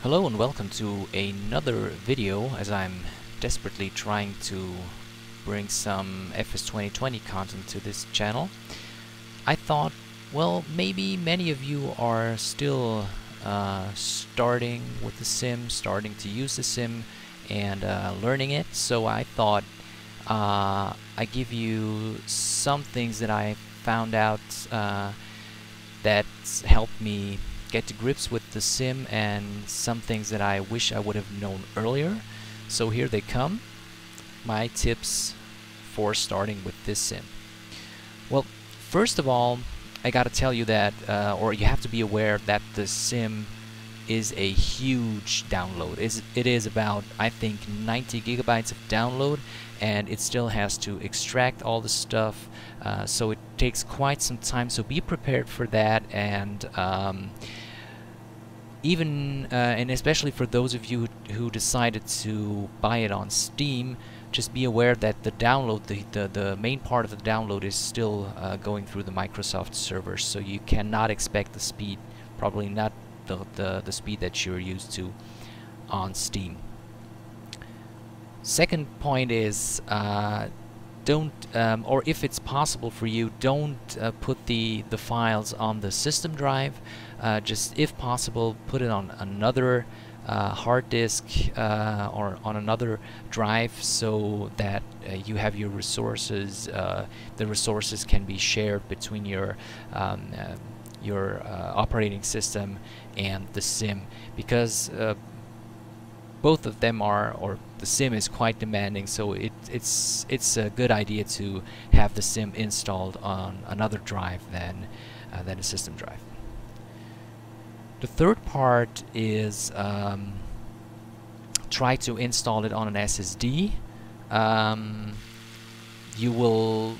Hello and welcome to another video as I'm desperately trying to bring some FS 2020 content to this channel. I thought, well, maybe many of you are still starting with the sim, starting to use the sim and learning it, so I thought I give you some things that I found out that helped me get to grips with the sim and some things that I wish I would have known earlier. So here they come, my tips for starting with this sim. Well, first of all, I gotta tell you that, or you have to be aware that the sim is a huge download. It is about, I think, 90 gigabytes of download, and it still has to extract all the stuff, so it takes quite some time, so be prepared for that. And and especially for those of you who decided to buy it on Steam, just be aware that the download, the main part of the download is still going through the Microsoft servers, so you cannot expect the speed, probably not the speed that you're used to on Steam. Second point is don't, or if it's possible for you, don't put the files on the system drive. Just, if possible, put it on another hard disk or on another drive, so that you have your resources. The resources can be shared between your operating system and the sim, because both of them are, or the sim is quite demanding, so it's a good idea to have the sim installed on another drive than a system drive. The third part is try to install it on an SSD. You will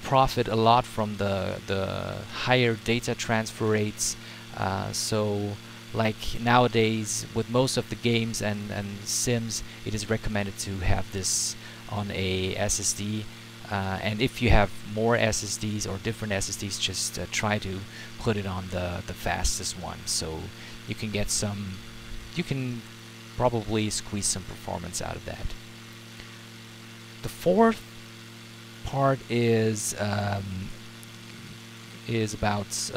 profit a lot from the higher data transfer rates. So, like nowadays, with most of the games and sims, it is recommended to have this on a SSD. And if you have more SSDs or different SSDs, just try to put it on the fastest one, so you can get some. You can probably squeeze some performance out of that. The fourth part is about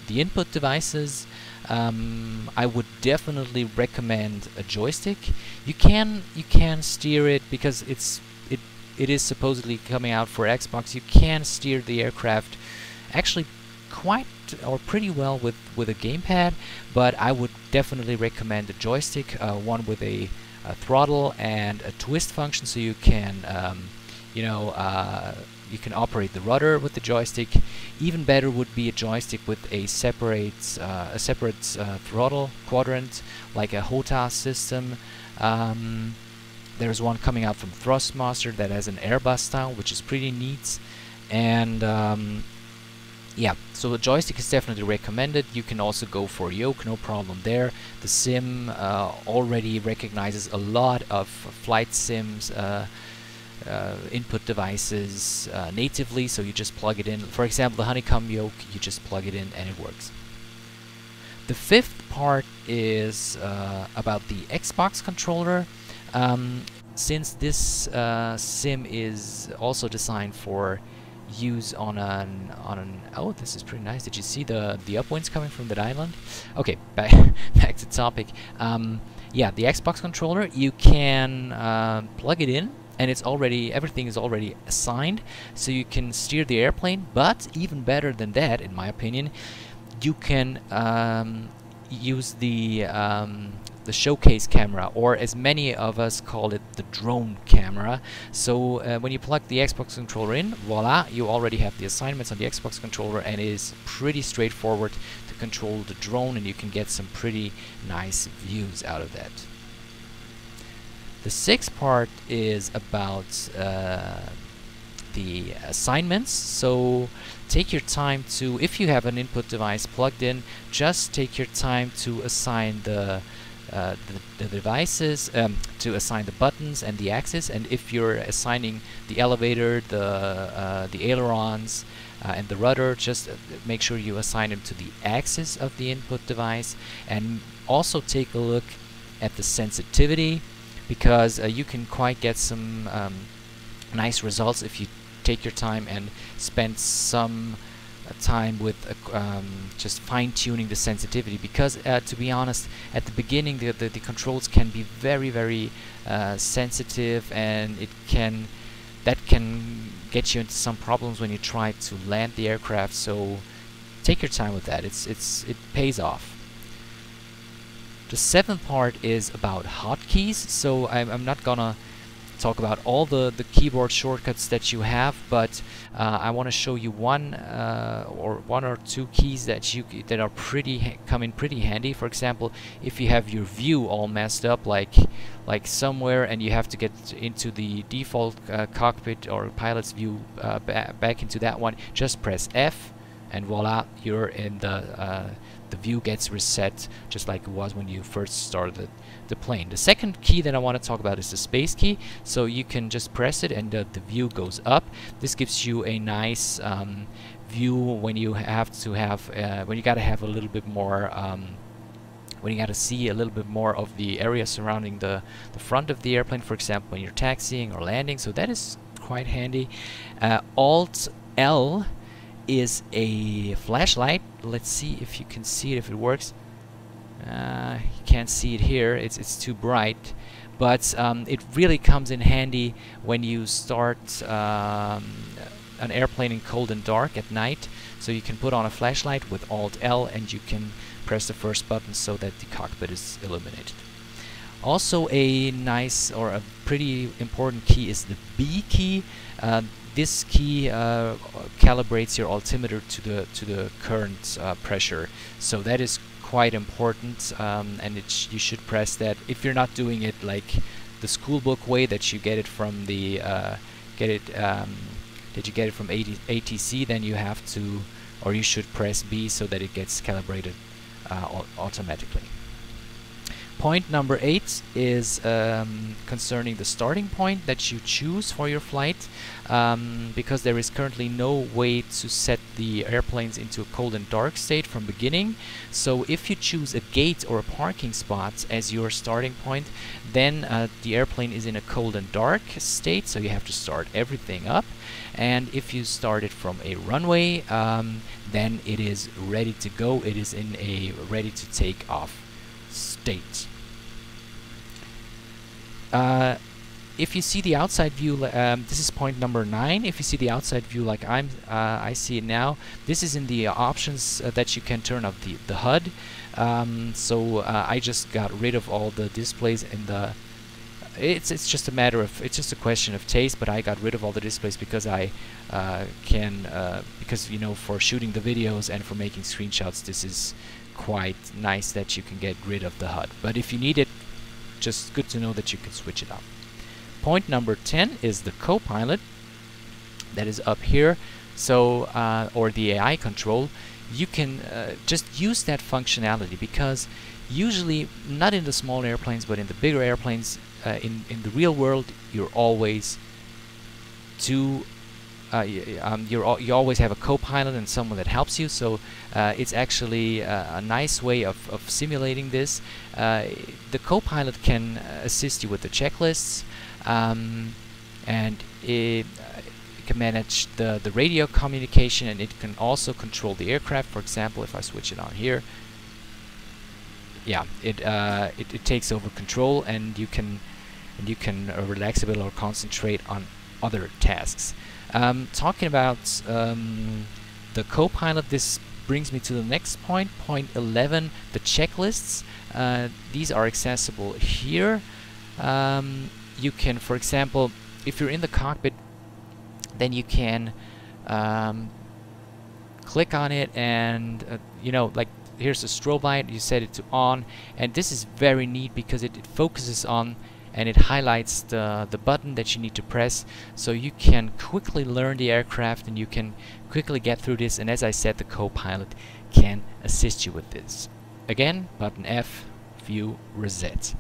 the input devices. I would definitely recommend a joystick. You can steer it, because it is supposedly coming out for Xbox. You can steer the aircraft actually quite or pretty well with a gamepad, but I would definitely recommend a joystick, one with a throttle and a twist function, so you can you can operate the rudder with the joystick. Even better would be a joystick with a separate throttle quadrant, like a Hotkeys system. There's one coming out from Thrustmaster that has an Airbus style, which is pretty neat. And yeah, so the joystick is definitely recommended. You can also go for yoke, no problem there. The sim already recognizes a lot of flight sims input devices natively, so you just plug it in. For example, the honeycomb yoke, you just plug it in and it works. The fifth part is about the Xbox controller. Since this sim is also designed for use on an oh, this is pretty nice. Did you see the upwinds coming from that island? Okay, back to topic. Yeah, the Xbox controller, you can plug it in, and everything is already assigned, so you can steer the airplane. But even better than that, in my opinion, you can use the showcase camera, or as many of us call it, the drone camera. So when you plug the Xbox controller in, voila, you already have the assignments on the Xbox controller, and it is pretty straightforward to control the drone, and you can get some pretty nice views out of that. The sixth part is about the assignments. So take your time to, if you have an input device plugged in, just take your time to assign the devices, to assign the buttons and the axis. And if you're assigning the elevator, the ailerons, and the rudder, just make sure you assign them to the axis of the input device, and Also take a look at the sensitivity, because you can quite get some nice results if you take your time and spend some time with just fine-tuning the sensitivity, because to be honest, at the beginning the controls can be very sensitive, and that can get you into some problems when you try to land the aircraft. So take your time with that. It pays off. The seventh part is about hotkeys. So I'm not gonna talk about all the keyboard shortcuts that you have, but I want to show you one or two keys that are come in pretty handy. For example, if you have your view all messed up, like somewhere, and you have to get into the default cockpit or pilot's view back into that one, just press F, and voila, you're in the view gets reset just like it was when you first started the plane. The second key that I want to talk about is the space key. So you can just press it and the view goes up. This gives you a nice view when you have to have when you got to have a little bit more when you got to see a little bit more of the area surrounding the front of the airplane, for example when you're taxiing or landing. So that is quite handy. Alt L is a flashlight. Let's see if you can see it, if it works. You can't see it here, it's too bright, but it really comes in handy when you start an airplane in cold and dark at night. So you can put on a flashlight with Alt L, and you can press the first button so that the cockpit is illuminated. Also, a nice or a pretty important key is the B key. This key calibrates your altimeter to the current pressure, so that is quite important, and you should press that. If you're not doing it like the school book way, that you get it from the from ATC, then you have to, or you should press B so that it gets calibrated automatically. Point number 8 is concerning the starting point that you choose for your flight, because there is currently no way to set the airplanes into a cold and dark state from beginning. So if you choose a gate or a parking spot as your starting point, then the airplane is in a cold and dark state, so you have to start everything up. And if you start it from a runway, then it is ready to go. It is in a ready to take off state. If you see the outside view, this is point number 9. If you see the outside view like I see it now, this is in the options that you can turn off the HUD. So I just got rid of all the displays in the. It's just a matter of, it's just a question of taste, but I got rid of all the displays because I because you know, for shooting the videos and for making screenshots, this is quite nice that you can get rid of the HUD. But if you need it, just good to know that you can switch it up. Point number 10 is the co-pilot. That is up here. So or the AI control. You can just use that functionality, because usually, not in the small airplanes, but in the bigger airplanes, in the real world, you're always you always have a co-pilot and someone that helps you. So it's actually a nice way of simulating this. The co-pilot can assist you with the checklists, and it can manage the radio communication, and it can also control the aircraft. For example, if I switch it on here, yeah, it takes over control, and you can relax a bit or concentrate on other tasks. Talking about the co-pilot, this brings me to the next point, point 11, the checklists. These are accessible here. You can, for example, if you're in the cockpit, then you can click on it, and you know, like here's a strobe light, you set it to on, and this is very neat because it focuses on and it highlights the button that you need to press, so you can quickly learn the aircraft and you can quickly get through this. And as I said, the co-pilot can assist you with this. Again, button F, view, reset.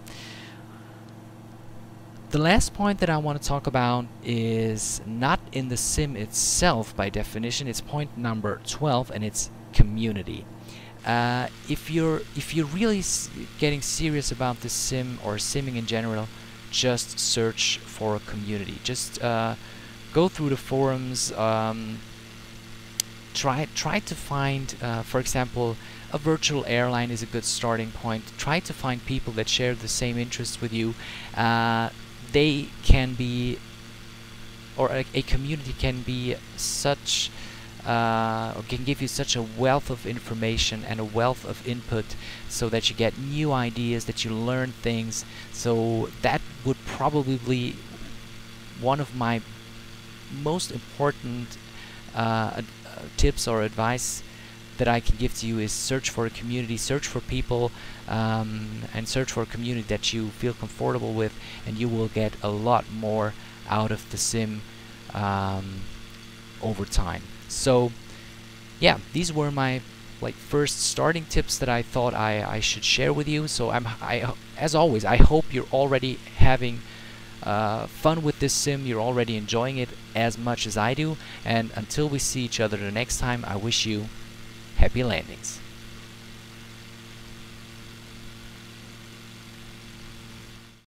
The last point that I want to talk about is not in the sim itself by definition. It's point number 12, and it's community. if you're really getting serious about this sim or simming in general, just search for a community. Just go through the forums. Try to find, for example, a virtual airline is a good starting point. Try to find people that share the same interests with you. They can be, or a community can be such, or can give you such a wealth of information and a wealth of input, so that you get new ideas, that you learn things. So that would probably be one of my most important tips or advice that I can give to you, is search for a community, search for people, and search for a community that you feel comfortable with, and you will get a lot more out of the sim over time. So yeah, these were my first starting tips that I thought I should share with you. So as always, I hope you're already having fun with this sim, you're already enjoying it as much as I do, and until we see each other the next time, I wish you happy landings.